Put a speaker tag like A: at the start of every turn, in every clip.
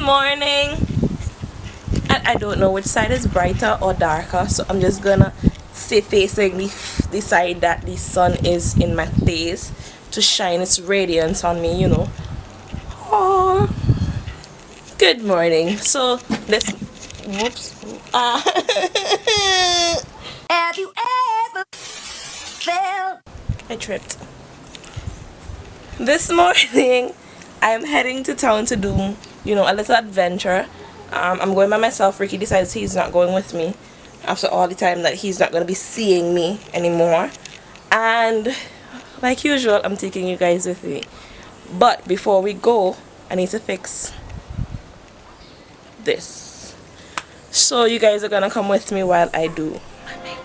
A: morning. I don't know which side is brighter or darker, so I'm just gonna stay facing the side that the sun is in my face to shine its radiance on me, you know. Oh, good morning. So this, whoops. Have you ever felt? I tripped. This morning I'm heading to town to do, you know, a little adventure. I'm going by myself. Ricky decides he's not going with me after all the time that he's not going to be seeing me anymore. And like usual, I'm taking you guys with me. But before we go, I need to fix this. So you guys are going to come with me while I do my makeup.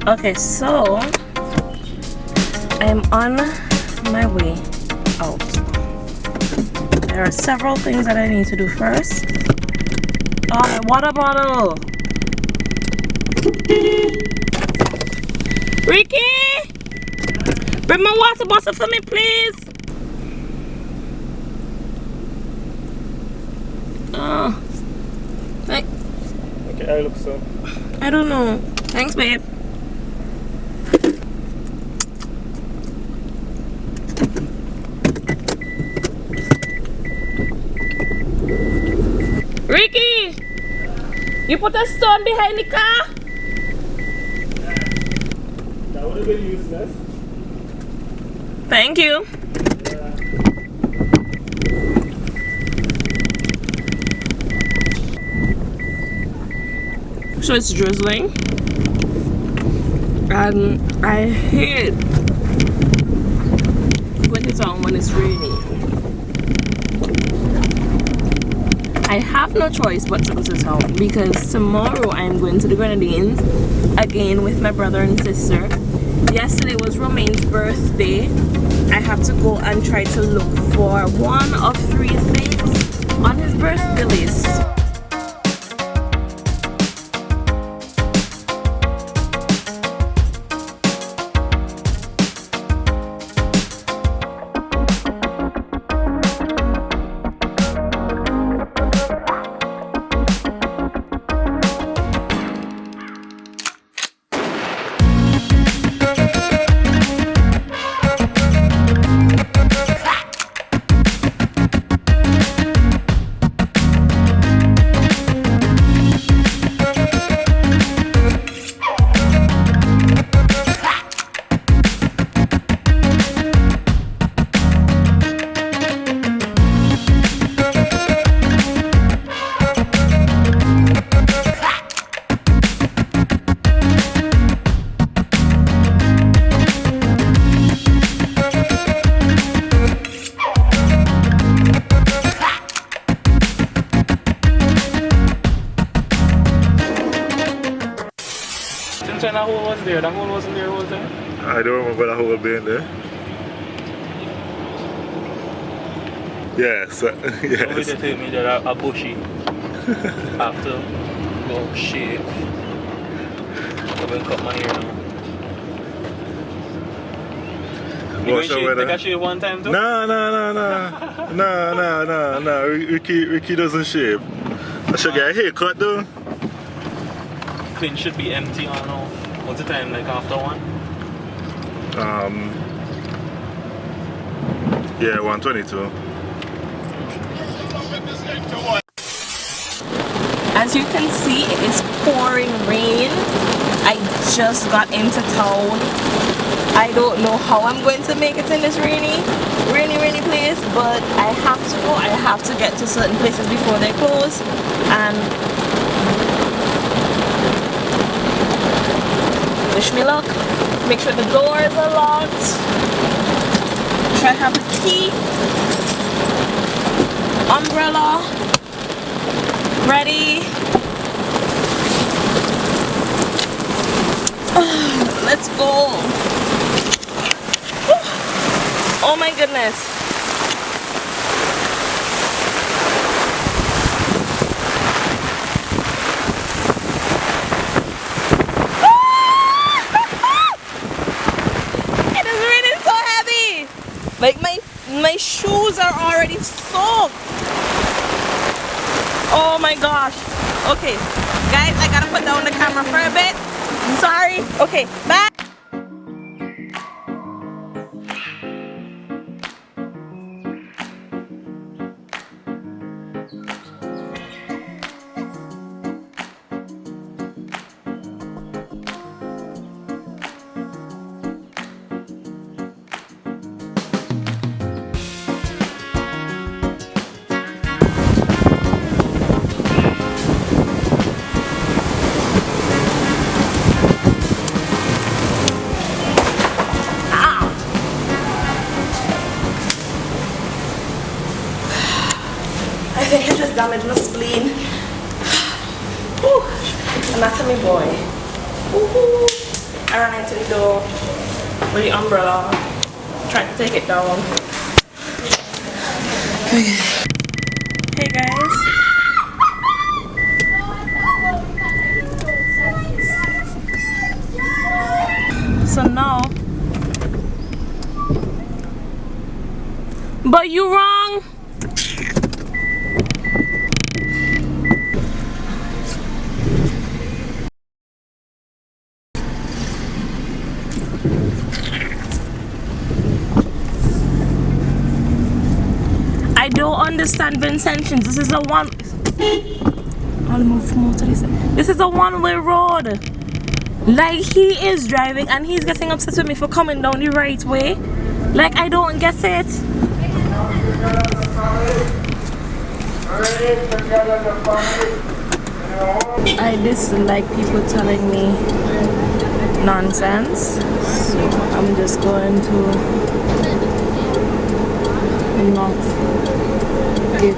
A: Okay, so I'm on my way out. There are several things that I need to do first. Oh, my water bottle! Ricky! Bring my water bottle for me, please! Oh.
B: Okay, I look so.
A: I don't know. Thanks, babe. Ricky! You put a stone behind the car?
B: That would have been useless.
A: Thank you. So it's drizzling. And I hate going to town when it's raining. I have no choice but to go to town because tomorrow I'm going to the Grenadines again with my brother and sister. Yesterday was Romaine's birthday. I have to go and try to look for one of 3 things on his birthday list.
B: Since when that hole was there? That hole wasn't there all the time?
C: I don't remember that hole being there. Yes, yes.
B: Somebody tell me that a bushy after go shave. I'm going to cut my hair now. You going to take a shave one time too?
C: No. Ricky doesn't shave. I should get a haircut though.
B: Clean should be empty or no? What's the time like after 1?
C: Yeah, 1:22.
A: As you can see, it is pouring rain. I just got into town. I don't know how I'm going to make it in this rainy place, but I have to go. I have to get to certain places before they close. And wish me luck. Make sure the doors are locked. Try to have a key. Umbrella. Ready. Let's go. Oh my goodness. My shoes are already soaked. Oh my gosh. Okay, guys, I gotta put down the camera for a bit. I'm sorry. Okay, bye. I think I just damaged my spleen. Ooh, anatomy boy. Ooh. I ran into the door with the umbrella, trying to take it down. Hey guys. So now, but you wrong. I don't understand Vincent. This is a one. I'll move more to this. This is a one-way road. Like, he is driving and he's getting upset with me for coming down the right way. Like, I don't get it. I dislike people telling me nonsense, so I'm just going to not give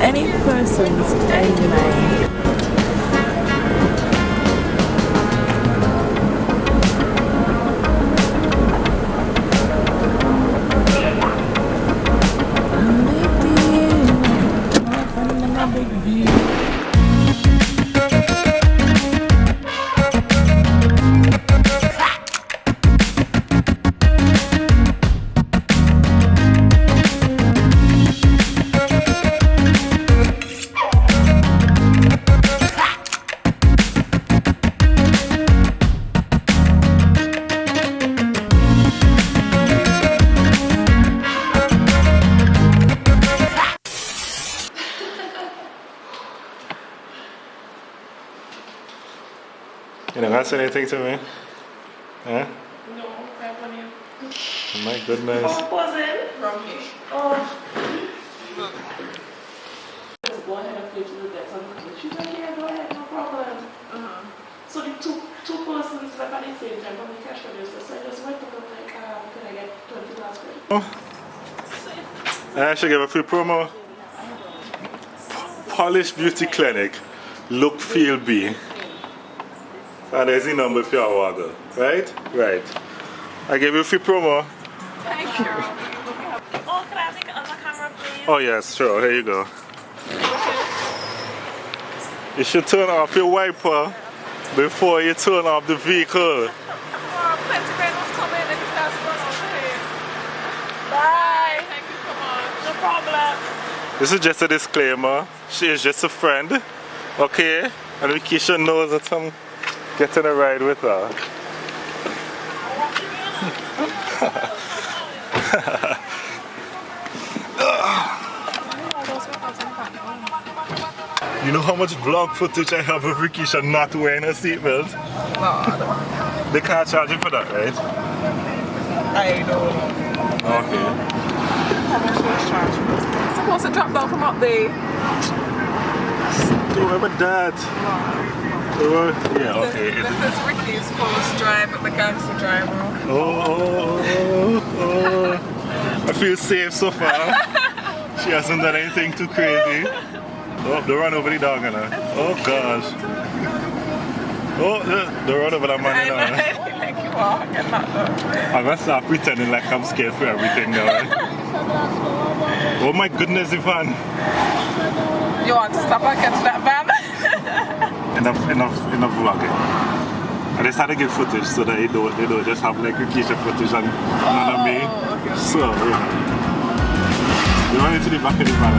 A: any persons any mind.
C: You don't want to say anything to me? Huh?
A: No, crap on you.
C: Oh my goodness.
A: Oh, was it? Wrong. Oh. Just go ahead and play to the deck. She's like, yeah, go ahead, no problem. So the two persons left at the same time, but we cash register. So I just went to look like, can I get $20 for it?
C: Oh. I should give a free promo. Polish Beauty Clinic. Look, feel, be. And there's the number for your order. Right? Right. I gave you a free promo.
A: Thank you. Oh, can I take another camera, please?
C: Oh yes, sure. Here you go. You should turn off your wiper before you turn off the vehicle.
A: Bye. Thank you so much. No problem.
C: This is just a disclaimer. She is just a friend. Okay? And Keisha knows that I'm getting a ride with her. You know how much vlog footage I have of Rikisha not wearing a seatbelt?
D: No.
C: They can't charge you for that, right?
D: I don't know.
C: Okay.
D: How much was charged? It's supposed to drop down from up there.
C: Don't remember that. Yeah, okay.
D: This is Ricky's first drive at the gangster driver.
C: I feel safe so far. She hasn't done anything too crazy. Oh, they run over the dog on her. Oh gosh. Oh, they run over that man on her.
D: I think you are. Get that done.
C: I'm gonna start pretending like I'm scared for everything now. Right? Oh my goodness, Ivan.
D: You want to stop and catch that van?
C: Enough vlogging. I just had to get footage so that they don't just have like Rikisha footage and none of me.
D: Okay.
C: So, yeah. money to the back of the van.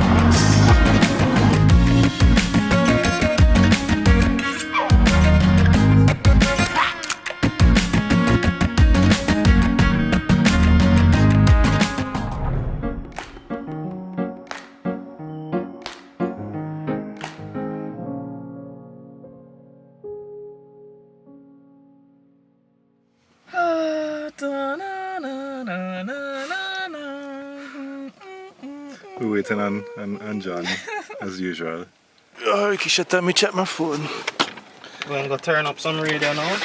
C: We're waiting on John, as usual. Oh, Ricky, shut up, me check my phone.
B: We're gonna go turn up some radio now.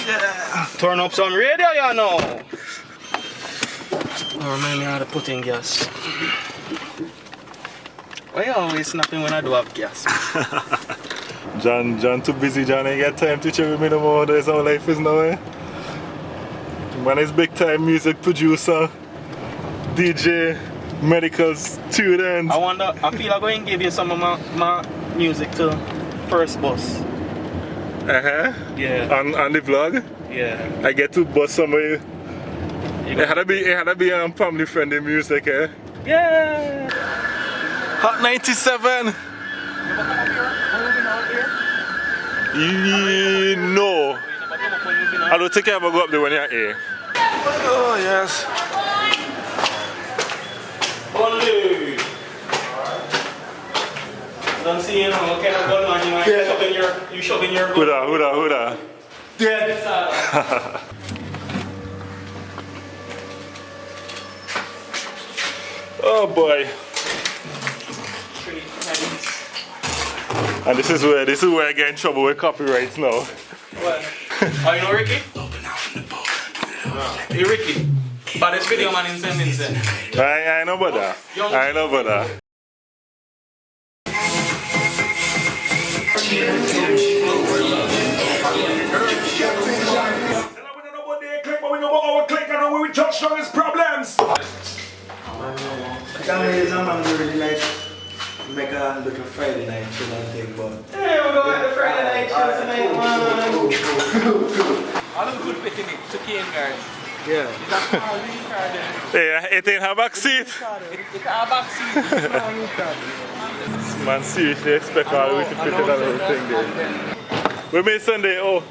B: Yeah. Turn up some radio, you know. Oh, remind me how to put in gas. Why you always snapping when I do have gas?
C: John too busy, John ain't got time to chill with me no more. That's how life is now, eh? Man is big time music producer, DJ, medical student.
B: I feel I'm going to give you some of my music to first bus. Yeah.
C: On the vlog?
B: Yeah.
C: I get to bust some of you. It had to be family friendly music, eh?
B: Yeah.
C: Hot 97. No. I don't think I ever go up there when you're here. Oh, yes.
B: Only. Don't see you know, what kind of gun man you shove in your gun.
C: Who da?
B: Dead.
C: Oh boy. And this is where I get in trouble with copyrights now.
B: What? Oh, you know Ricky? Hey Ricky. But this video man in St. Vincent.
C: I know about that. I know about that.
E: We touch on his problems.
F: I really like make a little Friday night chill and thing, but
B: Hey, we're going to Friday night chill tonight, man. All of the good fit in it to Kingarden.
F: yeah.
B: Is that car really car there?
C: Yeah, it ain't her back seat.
B: It's our back seat.
C: Man, seriously expect all we to fit in that little thing there. We made Sunday, oh.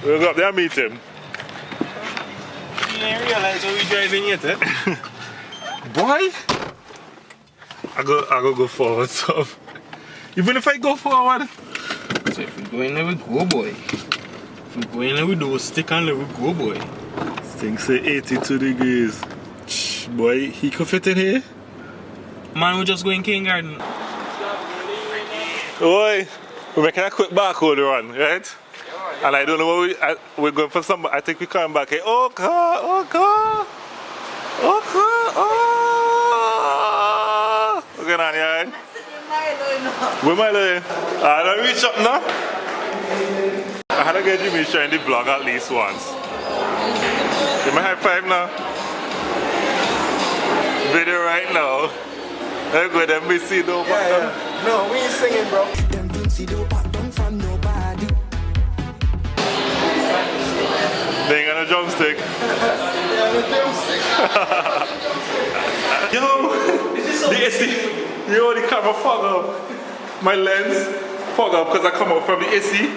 C: We'll go up there and meet him.
B: You didn't realize how we driving yet, eh?
C: Boy, I go forward, so even if I go forward.
B: So if we go in there, we go, boy. If we go in there, we do stick and let we go, boy.
C: Things say 82 degrees. Shh, boy, he could fit in here.
B: Man, we just go in Kingarden.
C: Boy, we're making a quick barcode run, right? And I don't know what we're going for some. I think we're coming back here. Oh God, oh God, oh God, oh. What's going on here? Where am I going? I don't reach up now. I had to get Jimmy showing the vlog at least once. Give me a high five now. Video right now. Let's go there, we see though.
F: Yeah. No, we ain't singing, bro.
C: They ain't got a drumstick. Yo, the AC, yo, the camera fog up. My lens fog up because I come out from the AC.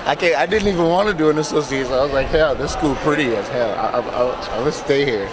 G: I didn't even want to do an association. I was like, hell, this school pretty as hell. I would stay here.